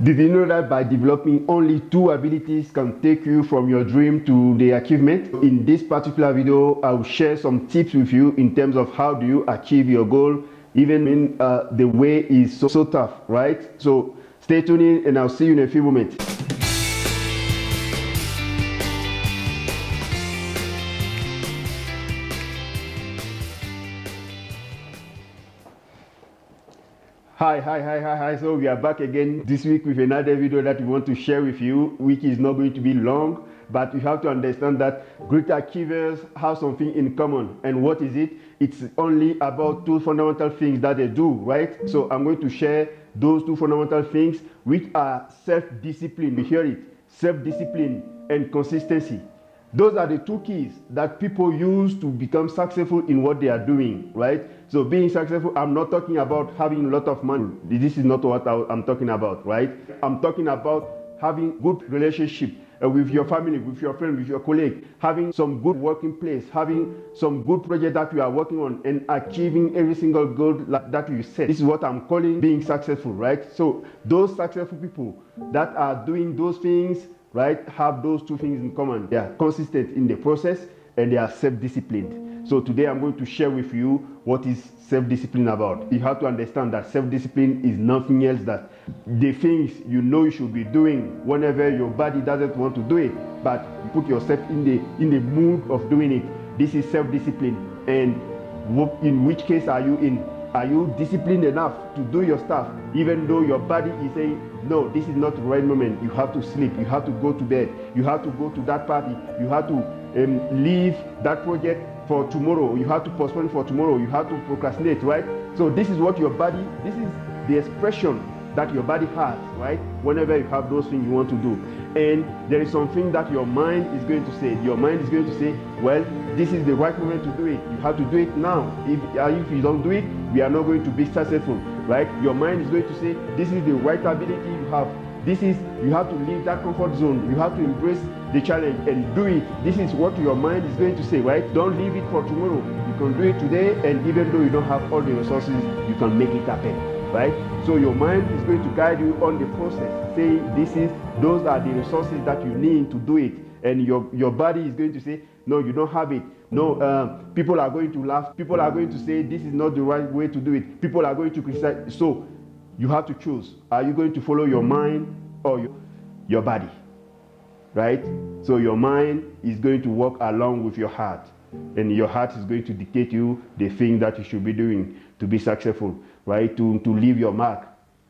Did you know that by developing only 2 abilities can take you from your dream to the achievement? In this particular video, I will share some tips with you in terms of how do you achieve your goal, even when the way is so tough, right? So stay tuned in and I'll see you in a few moments. Hi. So we are back again this week with another video that we want to share with you, which is not going to be long, but you have to understand that great achievers have something in common. And what is it? It's only about 2 fundamental things that they do, right? So I'm going to share those 2 fundamental things, which are self-discipline. You hear it? Self-discipline and consistency. Those are the 2 keys that people use to become successful in what they are doing, right? So being successful, I'm not talking about having a lot of money. This is not what I'm talking about, right? I'm talking about having good relationship with your family, with your friend, with your colleague, having some good working place, having some good project that you are working on, and achieving every single goal that you set. This is what I'm calling being successful, right? So those successful people that are doing those things, right, have those 2 things in common. They are consistent in the process and they are self-disciplined. So today I'm going to share with you what is self-discipline about. You have to understand that self-discipline is nothing else than the things you know you should be doing whenever your body doesn't want to do it, but you put yourself in the mood of doing it. This is self-discipline. And in which case are you in? Are you disciplined enough to do your stuff even though your body is saying, no, this is not the right moment, you have to sleep, you have to go to bed, you have to go to that party, you have to leave that project for tomorrow, you have to postpone for tomorrow, you have to procrastinate, right? So this is what your body, this is the expression that your body has, right? Whenever you have those things you want to do. And there is something that your mind is going to say. Your mind is going to say, well, this is the right moment to do it. You have to do it now. If you don't do it, we are not going to be successful, right? Your mind is going to say, this is the right ability you have. You have to leave that comfort zone. You have to embrace the challenge and do it. This is what your mind is going to say, right? Don't leave it for tomorrow. You can do it today, and even though you don't have all the resources, you can make it happen, right? So your mind is going to guide you on the process, saying those are the resources that you need to do it. And your body is going to say, no, you don't have it. No, people are going to laugh. People are going to say this is not the right way to do it. People are going to criticize. So you have to choose. Are you going to follow your mind or your body, right? So your mind is going to work along with your heart, and your heart is going to dictate you the thing that you should be doing to be successful, right? To leave your mark,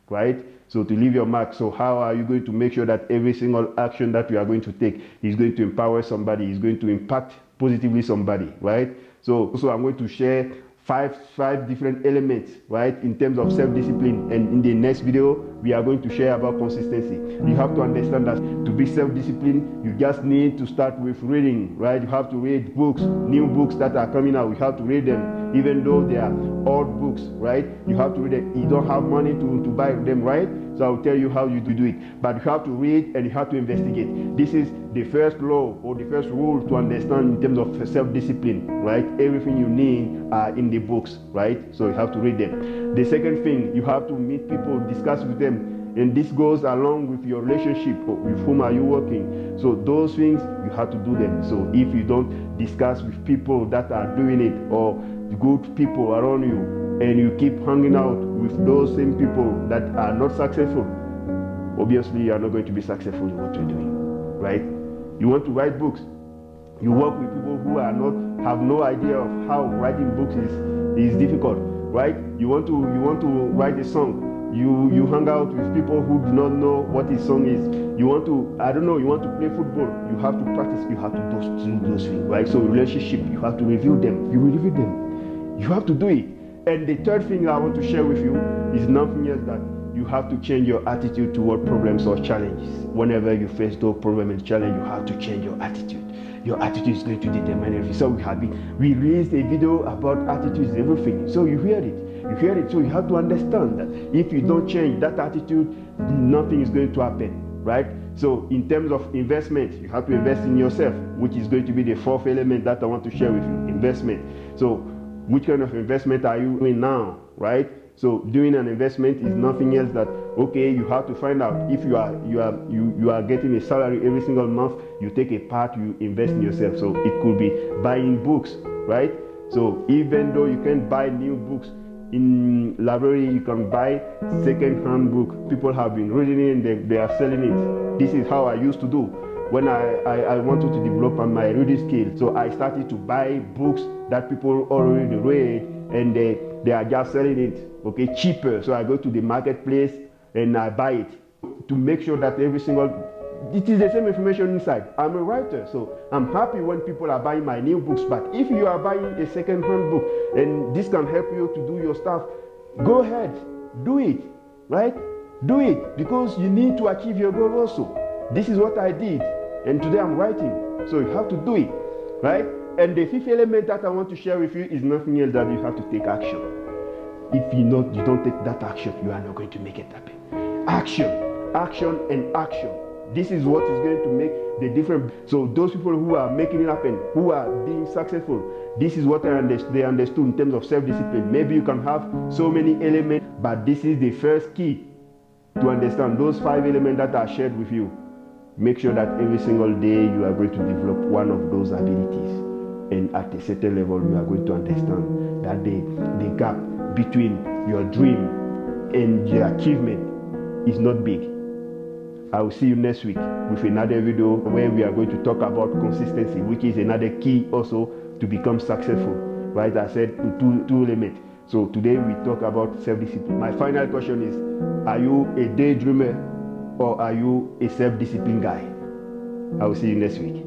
right? So to leave your mark. So how are you going to make sure that every single action that you are going to take is going to empower somebody, is going to impact positively somebody, right? So I'm going to share five different elements, right, in terms of self-discipline. And in the next video, we are going to share about consistency. You have to understand that to be self-disciplined, you just need to start with reading, right? You have to read books, new books that are coming out. You have to read them, even though they are old books, right? You have to read them. You don't have money to buy them, right? So I'll tell you how you do it. But you have to read and you have to investigate. This is the first law or the first rule to understand in terms of self-discipline, right? Everything you need are in the books, right? So you have to read them. The second thing, you have to meet people, discuss with them. And this goes along with your relationship. With whom are you working? So those things, you have to do them. So if you don't discuss with people that are doing it, or good people around you, and you keep hanging out with those same people that are not successful, obviously you are not going to be successful in what you're doing, right? You want to write books, you work with people who have no idea of how writing books is difficult, right? You want to write a song, you hang out with people who do not know what a song is. You want to play football, you have to practice, you have to do those things, right? So relationship, you have to review them, you have to do it. And the third thing I want to share with you is nothing else that you have to change your attitude toward problems or challenges. Whenever you face those problems and challenges, you have to change your attitude. Your attitude is going to determine everything. So we released a video about attitudes and everything. So you heard it. So you have to understand that if you don't change that attitude, nothing is going to happen, right? So in terms of investment, you have to invest in yourself, which is going to be the 4th element that I want to share with you, investment. So which kind of investment are you doing now, right? So doing an investment is nothing else that, okay, you have to find out if you are getting a salary every single month, you take a part, you invest in yourself. So it could be buying books, right? So even though you can buy new books in library, you can buy second-hand book. People have been reading it and they are selling it. This is how I used to do when I wanted to develop on my reading skill. So I started to buy books that people already read, and they are just selling it, okay, cheaper. So I go to the marketplace and I buy it to make sure that every single, it is the same information inside. I'm a writer, so I'm happy when people are buying my new books. But if you are buying a second-hand book and this can help you to do your stuff, go ahead, do it, right? Do it, because you need to achieve your goal also. This is what I did, and today I'm writing, so you have to do it, right? And the fifth element that I want to share with you is nothing else than you have to take action. If you don't take that action, you are not going to make it happen. Action, action, and action. This is what is going to make the difference. So those people who are making it happen, who are being successful, this is what they understood in terms of self-discipline. Maybe you can have so many elements, but this is the first key to understand those 5 elements that are shared with you. Make sure that every single day you are going to develop one of those abilities. And at a certain level, you are going to understand that the gap between your dream and your achievement is not big. I will see you next week with another video where we are going to talk about consistency, which is another key also to become successful. Right? I said two elements. So today we talk about self-discipline. My final question is, are you a daydreamer or are you a self-disciplined guy? I will see you next week.